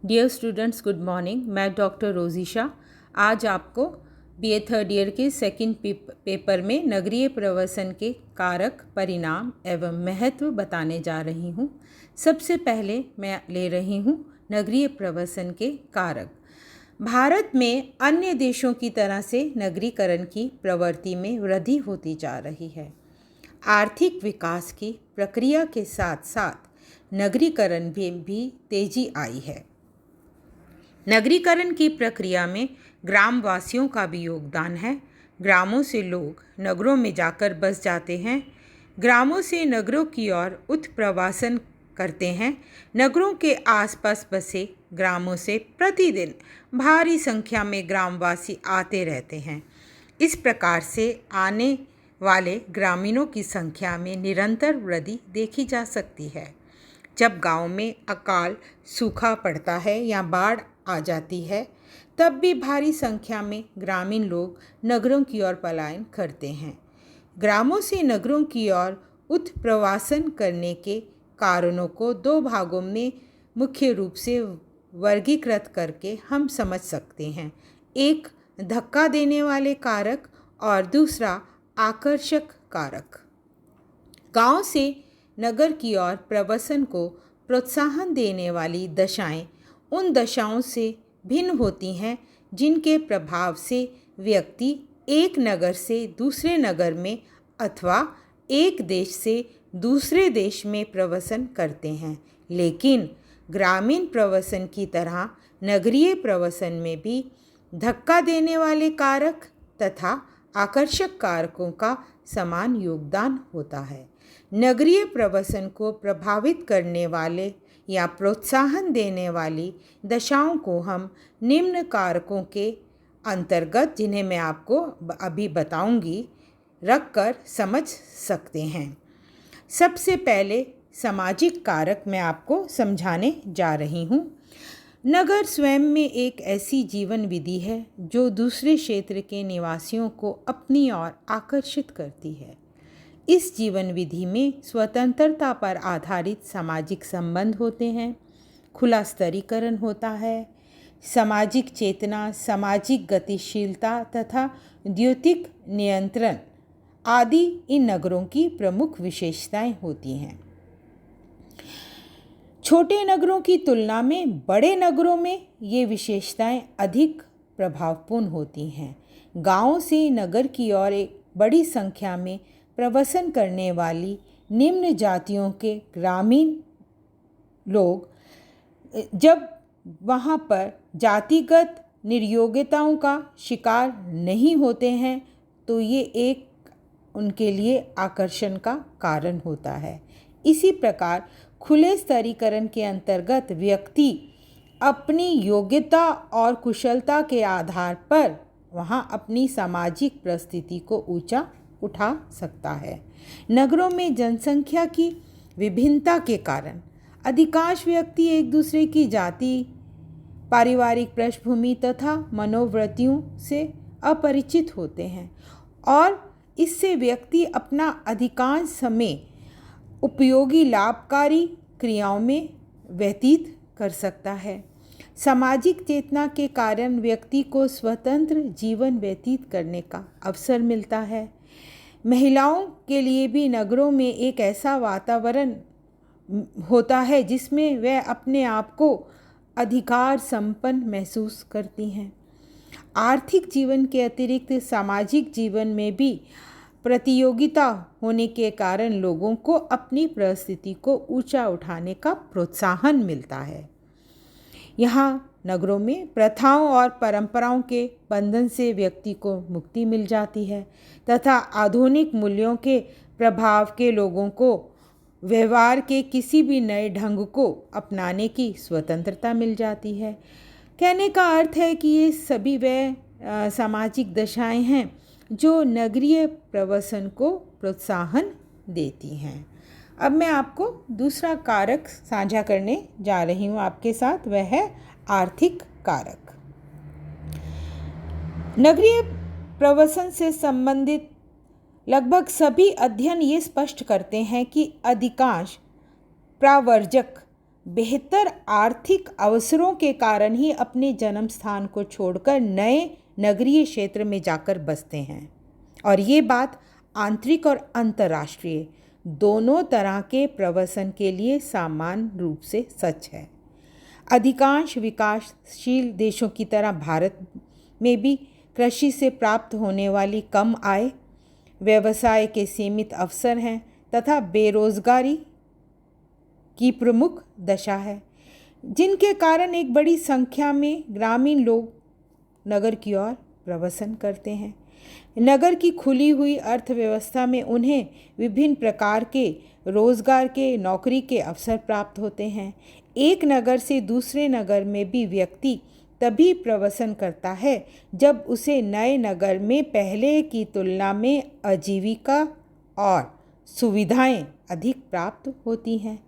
Dear students, good morning. मैं doctor Rojisha आज आपको बीए थर्ड ईयर के सेकंड पेपर में नगरीय प्रवसन के कारक, परिणाम एवं महत्व बताने जा रही हूँ। सबसे पहले मैं ले रही हूँ नगरीय प्रवसन के कारक। भारत में अन्य देशों की तरह से नगरीकरण की प्रवृत्ति में वृद्धि होती जा रही है। आर्थिक विकास की प्रक्रिया के साथ साथ नगरीकरण भी तेजी आई है। नगरीकरण की प्रक्रिया में ग्रामवासियों का भी योगदान है। ग्रामों से लोग नगरों में जाकर बस जाते हैं। ग्रामों से नगरों की ओर उत्प्रवासन करते हैं। नगरों के आसपास बसे ग्रामों से प्रतिदिन भारी संख्या में ग्रामवासी आते रहते हैं। इस प्रकार से आने वाले ग्रामीणों की संख्या में निरंतर वृद्धि देखी जा सकती है। जब गांव में अकाल सूखा पड़ता है या बाढ़ आ जाती है, तब भी भारी संख्या में ग्रामीण लोग नगरों की ओर पलायन करते हैं। ग्रामों से नगरों की ओर उत्प्रवासन करने के कारणों को दो भागों में मुख्य रूप से वर्गीकृत करके हम समझ सकते हैं। एक धक्का देने वाले कारक और दूसरा आकर्षक कारक। गांव से नगर की ओर प्रवसन को प्रोत्साहन देने वाली दशाएं उन दशाओं से भिन्न होती हैं जिनके प्रभाव से व्यक्ति एक नगर से दूसरे नगर में अथवा एक देश से दूसरे देश में प्रवसन करते हैं। लेकिन ग्रामीण प्रवसन की तरह नगरीय प्रवसन में भी धक्का देने वाले कारक तथा आकर्षक कारकों का समान योगदान होता है। नगरीय प्रवसन को प्रभावित करने वाले या प्रोत्साहन देने वाली दशाओं को हम निम्न कारकों के अंतर्गत, जिन्हें मैं आपको अभी बताऊंगी, रखकर समझ सकते हैं। सबसे पहले सामाजिक कारक मैं आपको समझाने जा रही हूँ। नगर स्वयं में एक ऐसी जीवन विधि है जो दूसरे क्षेत्र के निवासियों को अपनी ओर आकर्षित करती है। इस जीवन विधि में स्वतंत्रता पर आधारित सामाजिक संबंध होते हैं, खुला स्तरीकरण होता है, सामाजिक चेतना, सामाजिक गतिशीलता तथा द्योतिक नियंत्रण आदि इन नगरों की प्रमुख विशेषताएं होती हैं। छोटे नगरों की तुलना में बड़े नगरों में ये विशेषताएं अधिक प्रभावपूर्ण होती हैं। गांवों से नगर की ओर एक बड़ी संख्या में प्रवसन करने वाली निम्न जातियों के ग्रामीण लोग जब वहाँ पर जातिगत निर्योग्यताओं का शिकार नहीं होते हैं, तो ये एक उनके लिए आकर्षण का कारण होता है। इसी प्रकार खुले स्तरीकरण के अंतर्गत व्यक्ति अपनी योग्यता और कुशलता के आधार पर वहाँ अपनी सामाजिक परिस्थिति को ऊंचा उठा सकता है। नगरों में जनसंख्या की विभिन्नता के कारण अधिकांश व्यक्ति एक दूसरे की जाति, पारिवारिक पृष्ठभूमि तथा मनोवृत्तियों से अपरिचित होते हैं और इससे व्यक्ति अपना अधिकांश समय उपयोगी लाभकारी क्रियाओं में व्यतीत कर सकता है। सामाजिक चेतना के कारण व्यक्ति को स्वतंत्र जीवन व्यतीत करने का अवसर मिलता है। महिलाओं के लिए भी नगरों में एक ऐसा वातावरण होता है जिसमें वह अपने आप को अधिकार संपन्न महसूस करती हैं। आर्थिक जीवन के अतिरिक्त सामाजिक जीवन में भी प्रतियोगिता होने के कारण लोगों को अपनी परिस्थिति को ऊंचा उठाने का प्रोत्साहन मिलता है। यहाँ नगरों में प्रथाओं और परंपराओं के बंधन से व्यक्ति को मुक्ति मिल जाती है तथा आधुनिक मूल्यों के प्रभाव के लोगों को व्यवहार के किसी भी नए ढंग को अपनाने की स्वतंत्रता मिल जाती है। कहने का अर्थ है कि ये सभी वह सामाजिक दशाएं हैं जो नगरीय प्रवसन को प्रोत्साहन देती हैं। अब मैं आपको दूसरा कारक साझा करने जा रही हूँ आपके साथ, वह है आर्थिक कारक। नगरीय प्रवसन से संबंधित लगभग सभी अध्ययन ये स्पष्ट करते हैं कि अधिकांश प्रावर्जक बेहतर आर्थिक अवसरों के कारण ही अपने जन्म स्थान को छोड़कर नए नगरीय क्षेत्र में जाकर बसते हैं। और ये बात आंतरिक और अंतर्राष्ट्रीय दोनों तरह के प्रवसन के लिए समान रूप से सच है। अधिकांश विकासशील देशों की तरह भारत में भी कृषि से प्राप्त होने वाली कम आय, व्यवसाय के सीमित अवसर हैं तथा बेरोजगारी की प्रमुख दशा है, जिनके कारण एक बड़ी संख्या में ग्रामीण लोग नगर की ओर प्रवासन करते हैं। नगर की खुली हुई अर्थव्यवस्था में उन्हें विभिन्न प्रकार के रोजगार के नौकरी के अवसर प्राप्त होते हैं। एक नगर से दूसरे नगर में भी व्यक्ति तभी प्रवासन करता है जब उसे नए नगर में पहले की तुलना में आजीविका और सुविधाएं अधिक प्राप्त होती हैं।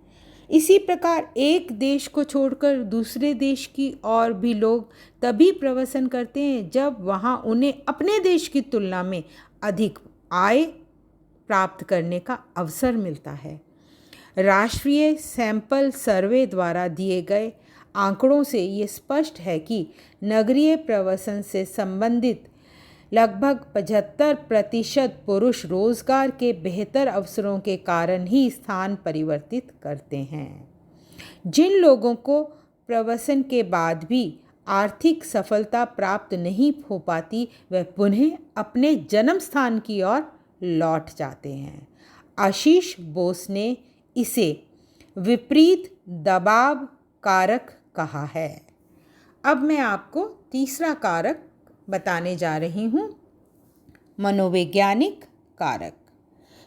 इसी प्रकार एक देश को छोड़कर दूसरे देश की ओर भी लोग तभी प्रवासन करते हैं जब वहाँ उन्हें अपने देश की तुलना में अधिक आय प्राप्त करने का अवसर मिलता है। राष्ट्रीय सैंपल सर्वे द्वारा दिए गए आंकड़ों से ये स्पष्ट है कि नगरीय प्रवासन से संबंधित लगभग 75% पुरुष रोजगार के बेहतर अवसरों के कारण ही स्थान परिवर्तित करते हैं। जिन लोगों को प्रवासन के बाद भी आर्थिक सफलता प्राप्त नहीं हो पाती, वह पुनः अपने जन्म स्थान की ओर लौट जाते हैं। आशीष बोस ने इसे विपरीत दबाव कारक कहा है। अब मैं आपको तीसरा कारक बताने जा रही हूँ, मनोवैज्ञानिक कारक।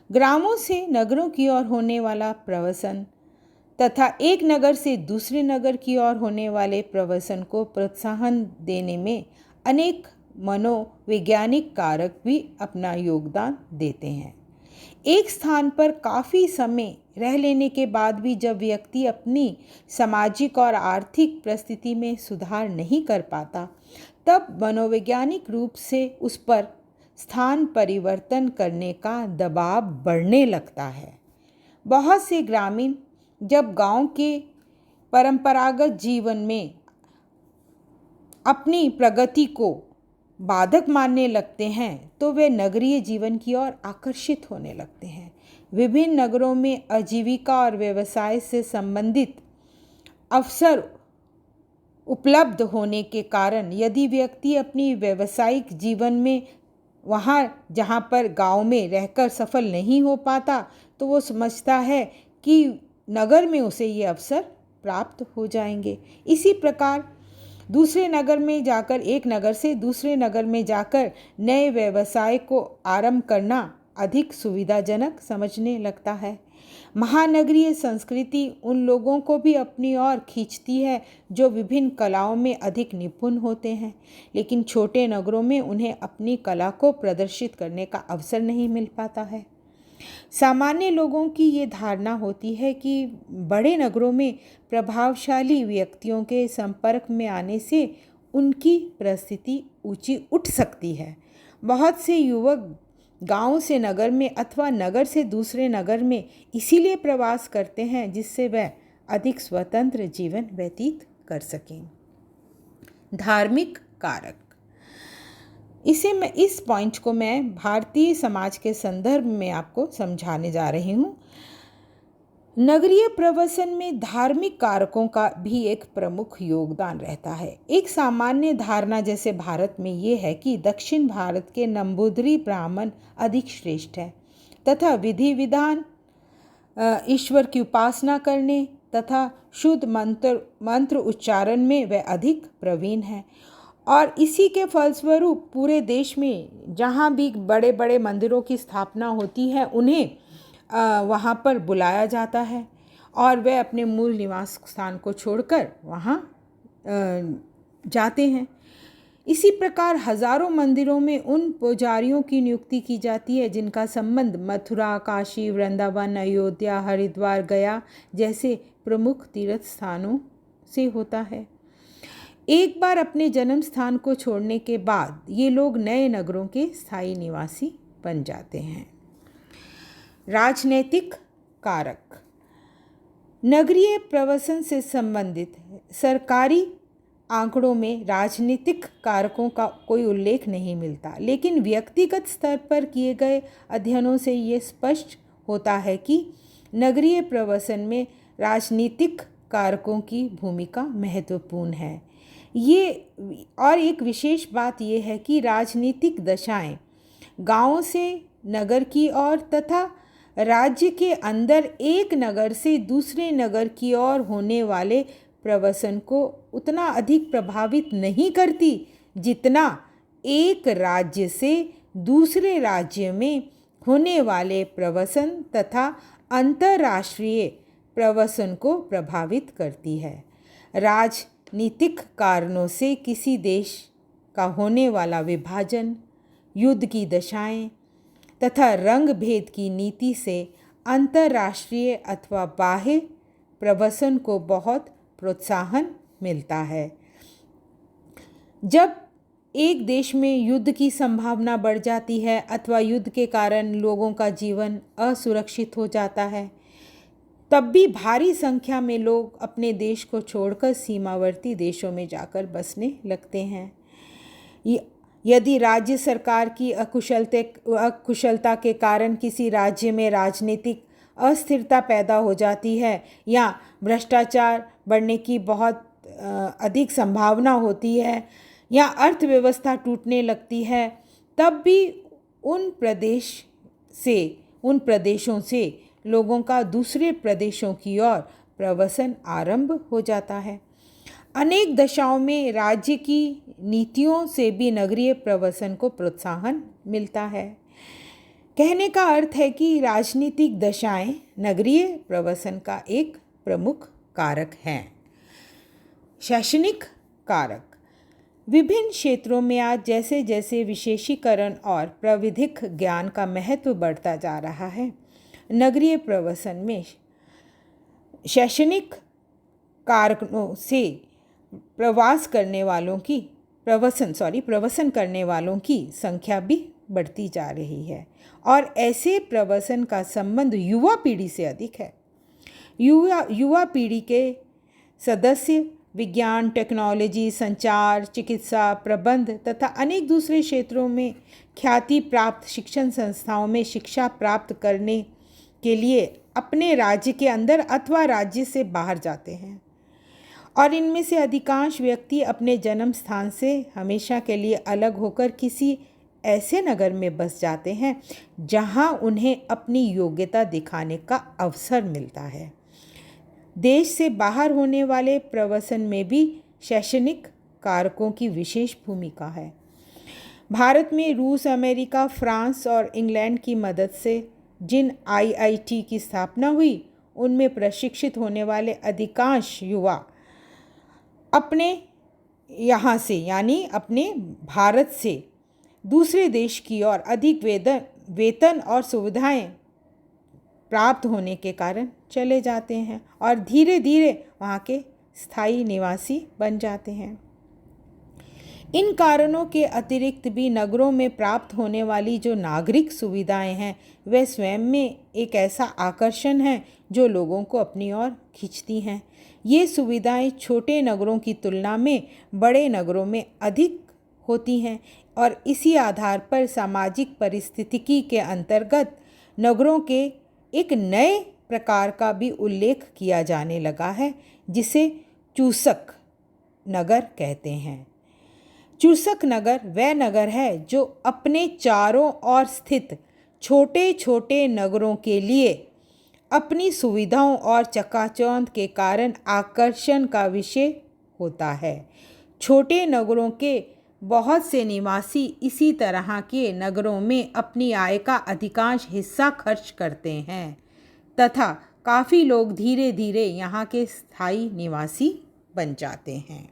ग्रामों से नगरों की ओर होने वाला प्रवासन तथा एक नगर से दूसरे नगर की ओर होने वाले प्रवासन को प्रोत्साहन देने में अनेक मनोवैज्ञानिक कारक भी अपना योगदान देते हैं। एक स्थान पर काफ़ी समय रह लेने के बाद भी जब व्यक्ति अपनी सामाजिक और आर्थिक परिस्थिति में सुधार नहीं कर पाता, तब मनोवैज्ञानिक रूप से उस पर स्थान परिवर्तन करने का दबाव बढ़ने लगता है। बहुत से ग्रामीण जब गांव के परंपरागत जीवन में अपनी प्रगति को बाधक मानने लगते हैं तो वे नगरीय जीवन की ओर आकर्षित होने लगते हैं। विभिन्न नगरों में आजीविका और व्यवसाय से संबंधित अवसर उपलब्ध होने के कारण यदि व्यक्ति अपनी व्यावसायिक जीवन में वहाँ जहाँ पर गांव में रहकर सफल नहीं हो पाता, तो वो समझता है कि नगर में उसे ये अवसर प्राप्त हो जाएंगे। इसी प्रकार दूसरे नगर में जाकर, एक नगर से दूसरे नगर में जाकर नए व्यवसाय को आरंभ करना अधिक सुविधाजनक समझने लगता है। महानगरीय संस्कृति उन लोगों को भी अपनी ओर खींचती है जो विभिन्न कलाओं में अधिक निपुण होते हैं, लेकिन छोटे नगरों में उन्हें अपनी कला को प्रदर्शित करने का अवसर नहीं मिल पाता है। सामान्य लोगों की ये धारणा होती है कि बड़े नगरों में प्रभावशाली व्यक्तियों के संपर्क में आने से उनकी परिस्थिति ऊंची उठ सकती है। बहुत से युवक गांव से नगर में अथवा नगर से दूसरे नगर में इसीलिए प्रवास करते हैं जिससे वह अधिक स्वतंत्र जीवन व्यतीत कर सकें। धार्मिक कारक। इस पॉइंट को मैं भारतीय समाज के संदर्भ में आपको समझाने जा रही हूँ। नगरीय प्रवासन में धार्मिक कारकों का भी एक प्रमुख योगदान रहता है। एक सामान्य धारणा जैसे भारत में ये है कि दक्षिण भारत के नंबूदरी ब्राह्मण अधिक श्रेष्ठ है तथा विधि विधान, ईश्वर की उपासना करने तथा शुद्ध मंत्र उच्चारण में वे अधिक प्रवीण हैं और इसी के फलस्वरूप पूरे देश में जहाँ भी बड़े बड़े मंदिरों की स्थापना होती है उन्हें वहाँ पर बुलाया जाता है और वे अपने मूल निवास स्थान को छोड़कर वहाँ जाते हैं। इसी प्रकार हजारों मंदिरों में उन पुजारियों की नियुक्ति की जाती है जिनका संबंध मथुरा, काशी, वृंदावन, अयोध्या, हरिद्वार, गया जैसे प्रमुख तीर्थ स्थानों से होता है। एक बार अपने जन्म स्थान को छोड़ने के बाद ये लोग नए नगरों के स्थायी निवासी बन जाते हैं। राजनीतिक कारक। नगरीय प्रवसन से संबंधित सरकारी आंकड़ों में राजनीतिक कारकों का कोई उल्लेख नहीं मिलता, लेकिन व्यक्तिगत स्तर पर किए गए अध्ययनों से ये स्पष्ट होता है कि नगरीय प्रवसन में राजनीतिक कारकों की भूमिका महत्वपूर्ण है। ये और एक विशेष बात यह है कि राजनीतिक दशाएं गांवों से नगर की ओर तथा राज्य के अंदर एक नगर से दूसरे नगर की ओर होने वाले प्रवसन को उतना अधिक प्रभावित नहीं करती जितना एक राज्य से दूसरे राज्य में होने वाले प्रवसन तथा अंतर्राष्ट्रीय प्रवसन को प्रभावित करती है। राजनीतिक कारणों से किसी देश का होने वाला विभाजन, युद्ध की दशाएं तथा रंग भेद की नीति से अंतर्राष्ट्रीय अथवा बाह्य प्रवसन को बहुत प्रोत्साहन मिलता है। जब एक देश में युद्ध की संभावना बढ़ जाती है अथवा युद्ध के कारण लोगों का जीवन असुरक्षित हो जाता है, तब भी भारी संख्या में लोग अपने देश को छोड़कर सीमावर्ती देशों में जाकर बसने लगते हैं। यदि राज्य सरकार की अकुशलता के कारण किसी राज्य में राजनीतिक अस्थिरता पैदा हो जाती है या भ्रष्टाचार बढ़ने की बहुत अधिक संभावना होती है या अर्थव्यवस्था टूटने लगती है, तब भी उन प्रदेशों से लोगों का दूसरे प्रदेशों की ओर प्रवसन आरंभ हो जाता है। अनेक दशाओं में राज्य की नीतियों से भी नगरीय प्रवसन को प्रोत्साहन मिलता है। कहने का अर्थ है कि राजनीतिक दशाएं नगरीय प्रवसन का एक प्रमुख कारक हैं। शैक्षणिक कारक। विभिन्न क्षेत्रों में आज जैसे जैसे विशेषीकरण और प्राविधिक ज्ञान का महत्व बढ़ता जा रहा है, नगरीय प्रवसन में शैक्षणिक कारकों से प्रवसन करने वालों की संख्या भी बढ़ती जा रही है और ऐसे प्रवसन का संबंध युवा पीढ़ी से अधिक है। युवा पीढ़ी के सदस्य विज्ञान, टेक्नोलॉजी, संचार, चिकित्सा, प्रबंध तथा अनेक दूसरे क्षेत्रों में ख्याति प्राप्त शिक्षण संस्थाओं में शिक्षा प्राप्त करने के लिए अपने राज्य के अंदर अथवा राज्य से बाहर जाते हैं और इनमें से अधिकांश व्यक्ति अपने जन्म स्थान से हमेशा के लिए अलग होकर किसी ऐसे नगर में बस जाते हैं जहां उन्हें अपनी योग्यता दिखाने का अवसर मिलता है। देश से बाहर होने वाले प्रवसन में भी शैक्षणिक कारकों की विशेष भूमिका है। भारत में रूस, अमेरिका, फ्रांस और इंग्लैंड की मदद से जिन IIT की स्थापना हुई, उनमें प्रशिक्षित होने वाले अधिकांश युवा अपने यहाँ से यानी अपने भारत से दूसरे देश की ओर अधिक वेतन और सुविधाएं प्राप्त होने के कारण चले जाते हैं और धीरे धीरे वहाँ के स्थायी निवासी बन जाते हैं। इन कारणों के अतिरिक्त भी नगरों में प्राप्त होने वाली जो नागरिक सुविधाएं हैं, वे स्वयं में एक ऐसा आकर्षण है जो लोगों को अपनी ओर खींचती हैं। ये सुविधाएं छोटे नगरों की तुलना में बड़े नगरों में अधिक होती हैं और इसी आधार पर सामाजिक परिस्थितिकी के अंतर्गत नगरों के एक नए प्रकार का भी उल्लेख किया जाने लगा है, जिसे चूसक नगर कहते हैं। चूसक नगर वह नगर है जो अपने चारों ओर स्थित छोटे छोटे नगरों के लिए अपनी सुविधाओं और चकाचौंध के कारण आकर्षण का विषय होता है। छोटे नगरों के बहुत से निवासी इसी तरह के नगरों में अपनी आय का अधिकांश हिस्सा खर्च करते हैं तथा काफ़ी लोग धीरे धीरे यहाँ के स्थायी निवासी बन जाते हैं।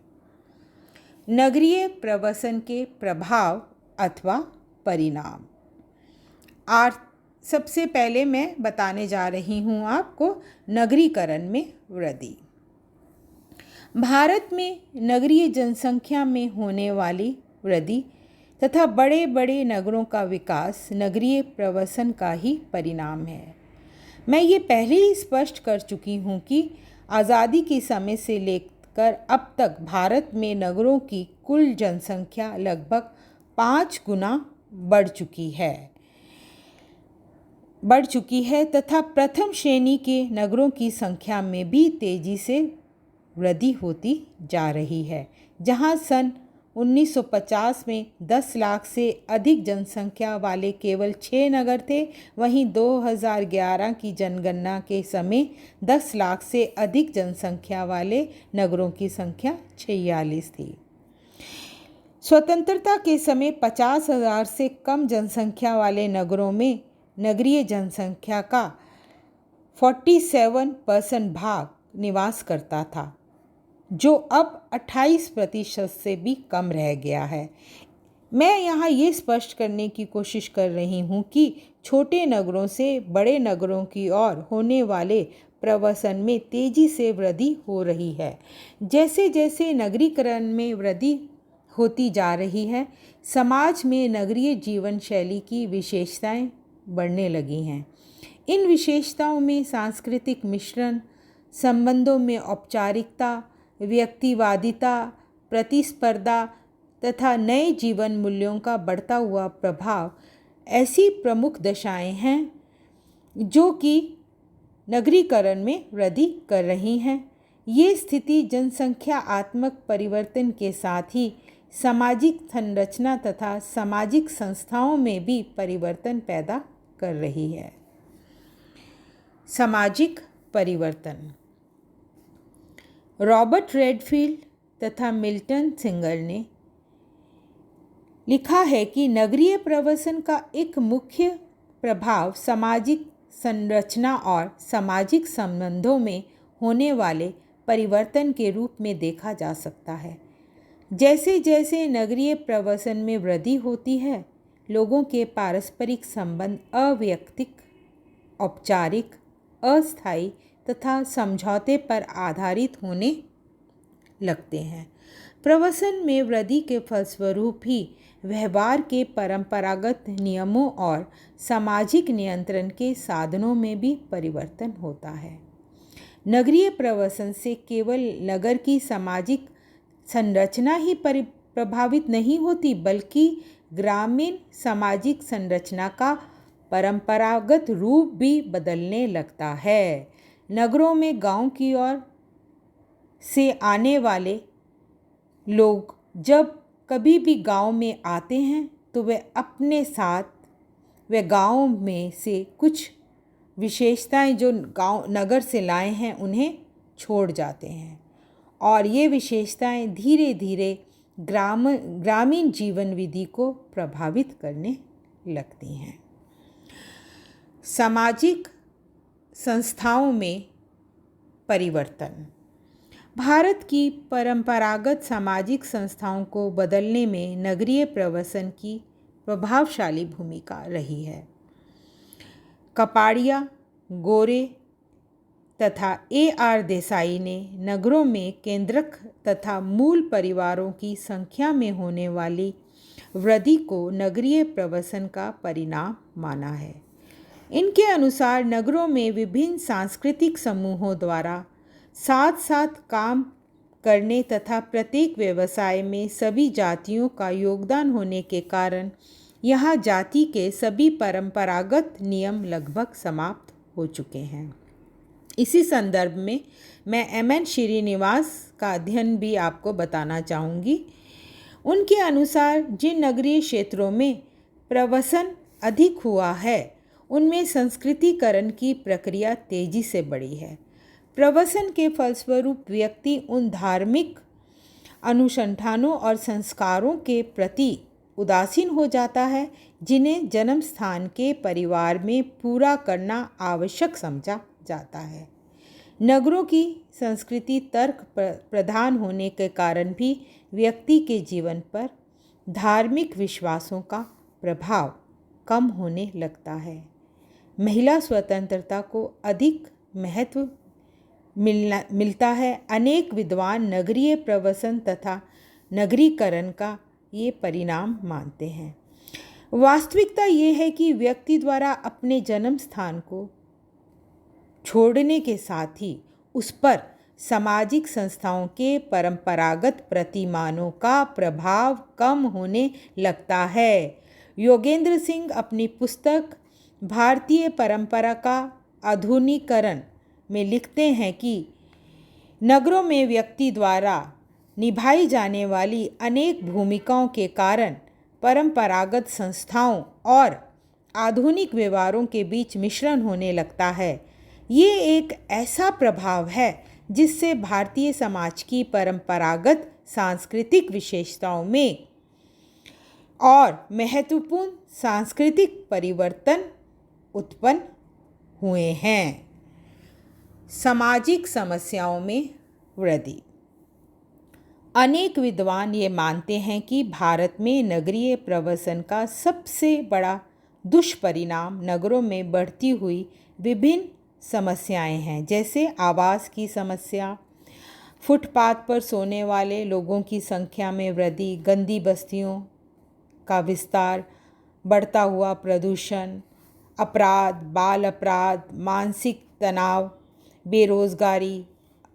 नगरीय प्रवसन के प्रभाव अथवा परिणाम। सबसे पहले मैं बताने जा रही हूँ आपको नगरीकरण में वृद्धि। भारत में नगरीय जनसंख्या में होने वाली वृद्धि तथा बड़े बड़े नगरों का विकास नगरीय प्रवसन का ही परिणाम है। मैं ये पहले ही स्पष्ट कर चुकी हूँ कि आज़ादी के समय से लेकर अब तक भारत में नगरों की कुल जनसंख्या लगभग 5 गुना बढ़ चुकी है तथा प्रथम श्रेणी के नगरों की संख्या में भी तेजी से वृद्धि होती जा रही है। जहां सन 1950 में 10 लाख से अधिक जनसंख्या वाले केवल 6 नगर थे, वहीं 2011 की जनगणना के समय 10 लाख से अधिक जनसंख्या वाले नगरों की संख्या 46 थी। स्वतंत्रता के समय 50,000 से कम जनसंख्या वाले नगरों में नगरीय जनसंख्या का 47% भाग निवास करता था, जो अब 28% से भी कम रह गया है। मैं यहाँ ये स्पष्ट करने की कोशिश कर रही हूँ कि छोटे नगरों से बड़े नगरों की ओर होने वाले प्रवसन में तेजी से वृद्धि हो रही है। जैसे जैसे नगरीकरण में वृद्धि होती जा रही है, समाज में नगरीय जीवन शैली की विशेषताएं बढ़ने लगी हैं। इन विशेषताओं में सांस्कृतिक मिश्रण, संबंधों में औपचारिकता, व्यक्तिवादिता, प्रतिस्पर्धा तथा नए जीवन मूल्यों का बढ़ता हुआ प्रभाव ऐसी प्रमुख दशाएं हैं जो कि नगरीकरण में वृद्धि कर रही हैं। ये स्थिति जनसंख्या आत्मक परिवर्तन के साथ ही सामाजिक संरचना तथा सामाजिक संस्थाओं में भी परिवर्तन पैदा कर रही है। सामाजिक परिवर्तन। रॉबर्ट रेडफील्ड तथा मिल्टन सिंगर ने लिखा है कि नगरीय प्रवसन का एक मुख्य प्रभाव सामाजिक संरचना और सामाजिक संबंधों में होने वाले परिवर्तन के रूप में देखा जा सकता है। जैसे जैसे नगरीय प्रवसन में वृद्धि होती है, लोगों के पारस्परिक संबंध अवैयक्तिक, औपचारिक, अस्थायी तथा समझौते पर आधारित होने लगते हैं। प्रवसन में वृद्धि के फलस्वरूप ही व्यवहार के परंपरागत नियमों और सामाजिक नियंत्रण के साधनों में भी परिवर्तन होता है। नगरीय प्रवसन से केवल नगर की सामाजिक संरचना ही प्रभावित नहीं होती, बल्कि ग्रामीण सामाजिक संरचना का परंपरागत रूप भी बदलने लगता है। नगरों में गांव की ओर से आने वाले लोग जब कभी भी गांव में आते हैं तो वे अपने साथ वे गांव में से कुछ विशेषताएं जो गांव नगर से लाए हैं उन्हें छोड़ जाते हैं, और ये विशेषताएं धीरे धीरे ग्रामीण जीवन विधि को प्रभावित करने लगती हैं। सामाजिक संस्थाओं में परिवर्तन। भारत की परंपरागत सामाजिक संस्थाओं को बदलने में नगरीय प्रवसन की प्रभावशाली भूमिका रही है। कपाड़िया, गोरे तथा A.R. देसाई ने नगरों में केंद्रक तथा मूल परिवारों की संख्या में होने वाली वृद्धि को नगरीय प्रवसन का परिणाम माना है। इनके अनुसार नगरों में विभिन्न सांस्कृतिक समूहों द्वारा साथ साथ काम करने तथा प्रत्येक व्यवसाय में सभी जातियों का योगदान होने के कारण यहाँ जाति के सभी परंपरागत नियम लगभग समाप्त हो चुके हैं। इसी संदर्भ में मैं M.N. श्रीनिवास का अध्ययन भी आपको बताना चाहूँगी। उनके अनुसार जिन नगरीय क्षेत्रों में प्रवसन अधिक हुआ है उनमें संस्कृतिकरण की प्रक्रिया तेजी से बढ़ी है। प्रवसन के फलस्वरूप व्यक्ति उन धार्मिक अनुष्ठानों और संस्कारों के प्रति उदासीन हो जाता है जिन्हें जन्म स्थान के परिवार में पूरा करना आवश्यक समझा जाता है। नगरों की संस्कृति तर्क प्रधान होने के कारण भी व्यक्ति के जीवन पर धार्मिक विश्वासों का प्रभाव कम होने लगता है। महिला स्वतंत्रता को अधिक महत्व मिलता है। अनेक विद्वान नगरीय प्रवसन तथा नगरीकरण का ये परिणाम मानते हैं। वास्तविकता ये है कि व्यक्ति द्वारा अपने जन्म स्थान को छोड़ने के साथ ही उस पर सामाजिक संस्थाओं के परंपरागत प्रतिमानों का प्रभाव कम होने लगता है। योगेंद्र सिंह अपनी पुस्तक भारतीय परंपरा का आधुनिकीकरण में लिखते हैं कि नगरों में व्यक्ति द्वारा निभाई जाने वाली अनेक भूमिकाओं के कारण परंपरागत संस्थाओं और आधुनिक व्यवहारों के बीच मिश्रण होने लगता है। ये एक ऐसा प्रभाव है जिससे भारतीय समाज की परंपरागत सांस्कृतिक विशेषताओं में और महत्वपूर्ण सांस्कृतिक परिवर्तन उत्पन्न हुए हैं। सामाजिक समस्याओं में वृद्धि। अनेक विद्वान ये मानते हैं कि भारत में नगरीय प्रवसन का सबसे बड़ा दुष्परिणाम नगरों में बढ़ती हुई विभिन्न समस्याएं हैं, जैसे आवास की समस्या, फुटपाथ पर सोने वाले लोगों की संख्या में वृद्धि, गंदी बस्तियों का विस्तार, बढ़ता हुआ प्रदूषण, अपराध, बाल अपराध, मानसिक तनाव, बेरोजगारी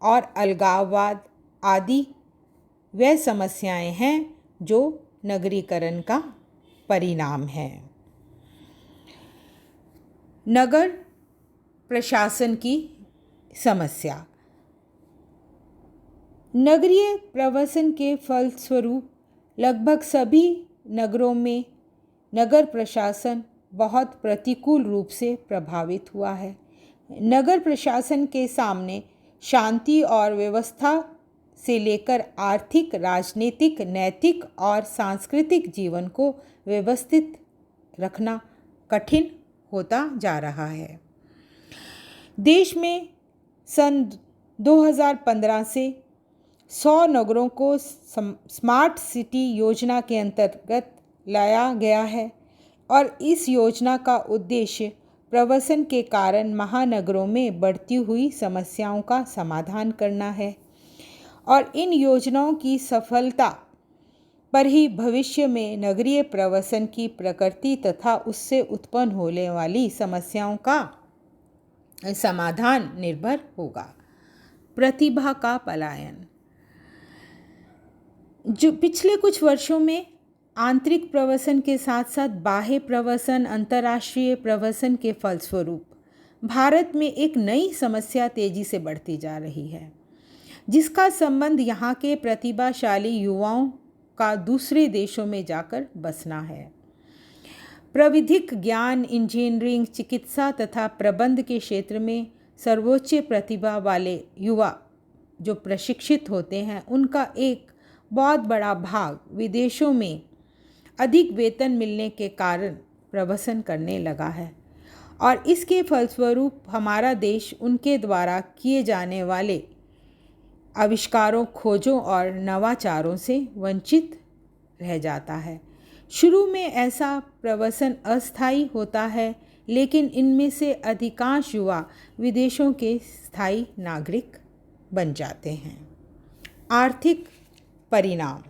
और अलगाववाद आदि वे समस्याएं हैं जो नगरीकरण का परिणाम है। नगर प्रशासन की समस्या। नगरीय प्रवसन के फलस्वरूप लगभग सभी नगरों में नगर प्रशासन बहुत प्रतिकूल रूप से प्रभावित हुआ है। नगर प्रशासन के सामने शांति और व्यवस्था से लेकर आर्थिक, राजनीतिक, नैतिक और सांस्कृतिक जीवन को व्यवस्थित रखना कठिन होता जा रहा है। देश में सन 2015 से 100 नगरों को स्मार्ट सिटी योजना के अंतर्गत लाया गया है और इस योजना का उद्देश्य प्रवसन के कारण महानगरों में बढ़ती हुई समस्याओं का समाधान करना है और इन योजनाओं की सफलता पर ही भविष्य में नगरीय प्रवसन की प्रकृति तथा उससे उत्पन्न होने वाली समस्याओं का समाधान निर्भर होगा। प्रतिभा का पलायन। जो पिछले कुछ वर्षों में आंतरिक प्रवसन के साथ साथ बाह्य प्रवसन, अंतर्राष्ट्रीय प्रवसन के फलस्वरूप भारत में एक नई समस्या तेजी से बढ़ती जा रही है, जिसका संबंध यहाँ के प्रतिभाशाली युवाओं का दूसरे देशों में जाकर बसना है। प्रविधिक ज्ञान, इंजीनियरिंग, चिकित्सा तथा प्रबंध के क्षेत्र में सर्वोच्च प्रतिभा वाले युवा जो प्रशिक्षित होते हैं, उनका एक बहुत बड़ा भाग विदेशों में अधिक वेतन मिलने के कारण प्रवसन करने लगा है और इसके फलस्वरूप हमारा देश उनके द्वारा किए जाने वाले आविष्कारों, खोजों और नवाचारों से वंचित रह जाता है। शुरू में ऐसा प्रवसन अस्थायी होता है, लेकिन इनमें से अधिकांश युवा विदेशों के स्थायी नागरिक बन जाते हैं। आर्थिक परिणाम।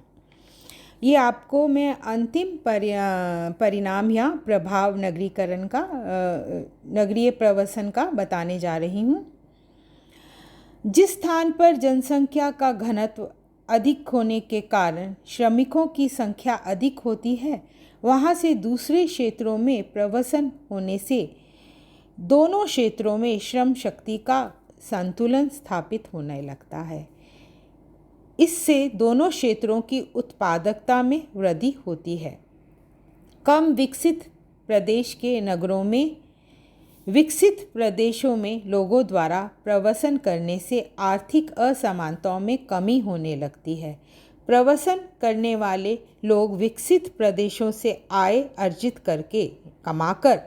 ये आपको मैं अंतिम परिणाम या प्रभाव नगरीकरण का, नगरीय प्रवसन का बताने जा रही हूँ। जिस स्थान पर जनसंख्या का घनत्व अधिक होने के कारण श्रमिकों की संख्या अधिक होती है, वहाँ से दूसरे क्षेत्रों में प्रवसन होने से दोनों क्षेत्रों में श्रम शक्ति का संतुलन स्थापित होने लगता है। इससे दोनों क्षेत्रों की उत्पादकता में वृद्धि होती है। कम विकसित प्रदेश के नगरों में विकसित प्रदेशों में लोगों द्वारा प्रवसन करने से आर्थिक असमानताओं में कमी होने लगती है। प्रवसन करने वाले लोग विकसित प्रदेशों से आय अर्जित करके कमाकर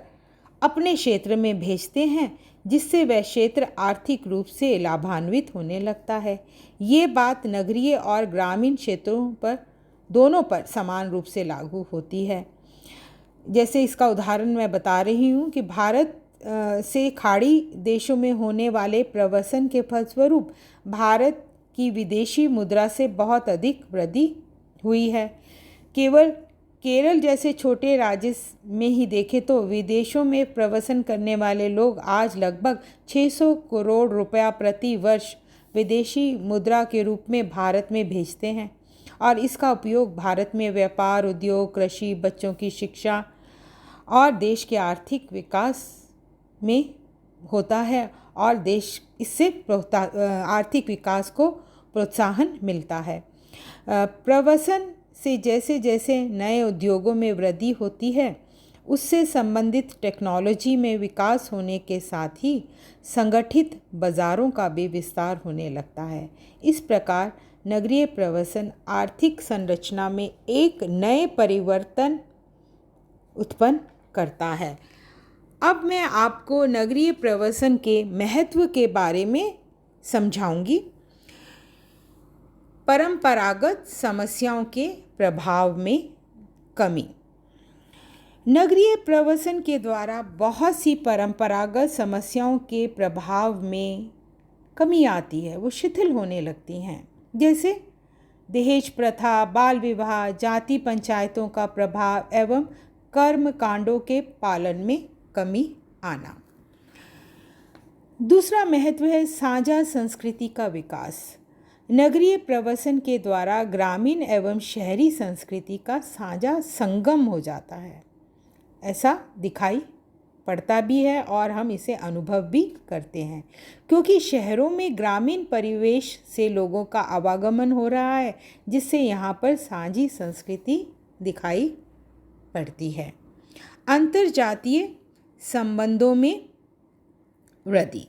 अपने क्षेत्र में भेजते हैं, जिससे वह क्षेत्र आर्थिक रूप से लाभान्वित होने लगता है। ये बात नगरीय और ग्रामीण क्षेत्रों पर दोनों पर समान रूप से लागू होती है। जैसे इसका उदाहरण मैं बता रही हूँ कि भारत से खाड़ी देशों में होने वाले प्रवसन के फलस्वरूप भारत की विदेशी मुद्रा से बहुत अधिक वृद्धि हुई है। केवल केरल जैसे छोटे राज्य में ही देखें तो विदेशों में प्रवासन करने वाले लोग आज लगभग 600 करोड़ रुपया प्रति वर्ष विदेशी मुद्रा के रूप में भारत में भेजते हैं और इसका उपयोग भारत में व्यापार, उद्योग, कृषि, बच्चों की शिक्षा और देश के आर्थिक विकास में होता है और देश इससे आर्थिक विकास को प्रोत्साहन मिलता है। प्रवासन से जैसे जैसे नए उद्योगों में वृद्धि होती है उससे संबंधित टेक्नोलॉजी में विकास होने के साथ ही संगठित बाज़ारों का भी विस्तार होने लगता है। इस प्रकार नगरीय प्रवासन आर्थिक संरचना में एक नए परिवर्तन उत्पन्न करता है। अब मैं आपको नगरीय प्रवासन के महत्व के बारे में समझाऊंगी। परंपरागत समस्याओं के प्रभाव में कमी। नगरीय प्रवासन के द्वारा बहुत सी परंपरागत समस्याओं के प्रभाव में कमी आती है, वो शिथिल होने लगती हैं। जैसे दहेज प्रथा, बाल विवाह, जाति पंचायतों का प्रभाव एवं कर्म कांडों के पालन में कमी आना। दूसरा महत्व है साझा संस्कृति का विकास। नगरीय प्रवासन के द्वारा ग्रामीण एवं शहरी संस्कृति का साझा संगम हो जाता है, ऐसा दिखाई पड़ता भी है और हम इसे अनुभव भी करते हैं, क्योंकि शहरों में ग्रामीण परिवेश से लोगों का आवागमन हो रहा है, जिससे यहाँ पर साझी संस्कृति दिखाई पड़ती है। अंतर्जातीय संबंधों में वृद्धि।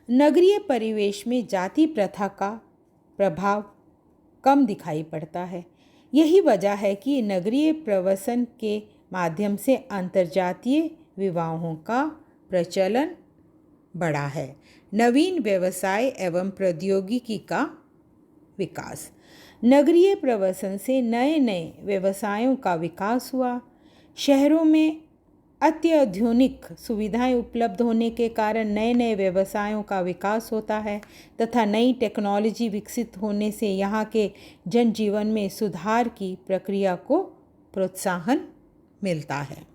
नगरीय परिवेश में जाति प्रथा का प्रभाव कम दिखाई पड़ता है। यही वजह है कि नगरीय प्रवासन के माध्यम से अंतर्जातीय विवाहों का प्रचलन बढ़ा है। नवीन व्यवसाय एवं प्रौद्योगिकी का विकास। नगरीय प्रवासन से नए नए व्यवसायों का विकास हुआ। शहरों में अत्याधुनिक सुविधाएं उपलब्ध होने के कारण नए नए व्यवसायों का विकास होता है तथा नई टेक्नोलॉजी विकसित होने से यहाँ के जनजीवन में सुधार की प्रक्रिया को प्रोत्साहन मिलता है।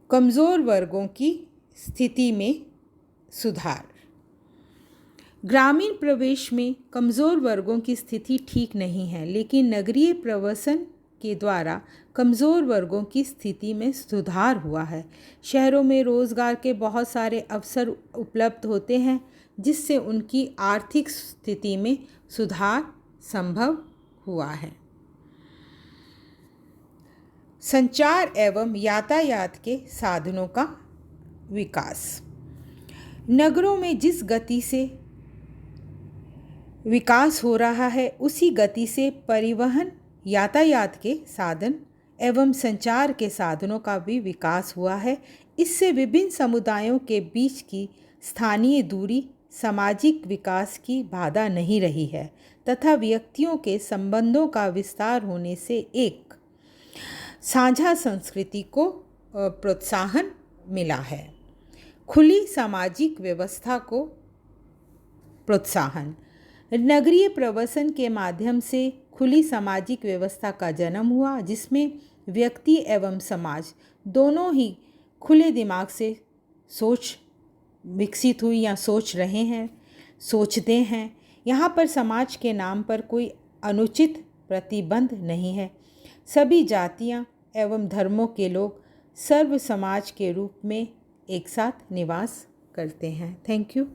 कमज़ोर वर्गों की स्थिति में सुधार। ग्रामीण प्रदेश में कमज़ोर वर्गों की स्थिति ठीक नहीं है, लेकिन नगरीय प्रवासन के द्वारा कमज़ोर वर्गों की स्थिति में सुधार हुआ है। शहरों में रोज़गार के बहुत सारे अवसर उपलब्ध होते हैं, जिससे उनकी आर्थिक स्थिति में सुधार संभव हुआ है। संचार एवं यातायात के साधनों का विकास। नगरों में जिस गति से विकास हो रहा है उसी गति से परिवहन, यातायात के साधन एवं संचार के साधनों का भी विकास हुआ है। इससे विभिन्न समुदायों के बीच की स्थानीय दूरी सामाजिक विकास की बाधा नहीं रही है तथा व्यक्तियों के संबंधों का विस्तार होने से एक साझा संस्कृति को प्रोत्साहन मिला है। खुली सामाजिक व्यवस्था को प्रोत्साहन। नगरीय प्रवासन के माध्यम से खुली सामाजिक व्यवस्था का जन्म हुआ, जिसमें व्यक्ति एवं समाज दोनों ही खुले दिमाग से सोच विकसित हुई या सोच रहे हैं, सोचते हैं। यहाँ पर समाज के नाम पर कोई अनुचित प्रतिबंध नहीं है। सभी जातियाँ एवं धर्मों के लोग सर्व समाज के रूप में एक साथ निवास करते हैं। Thank you.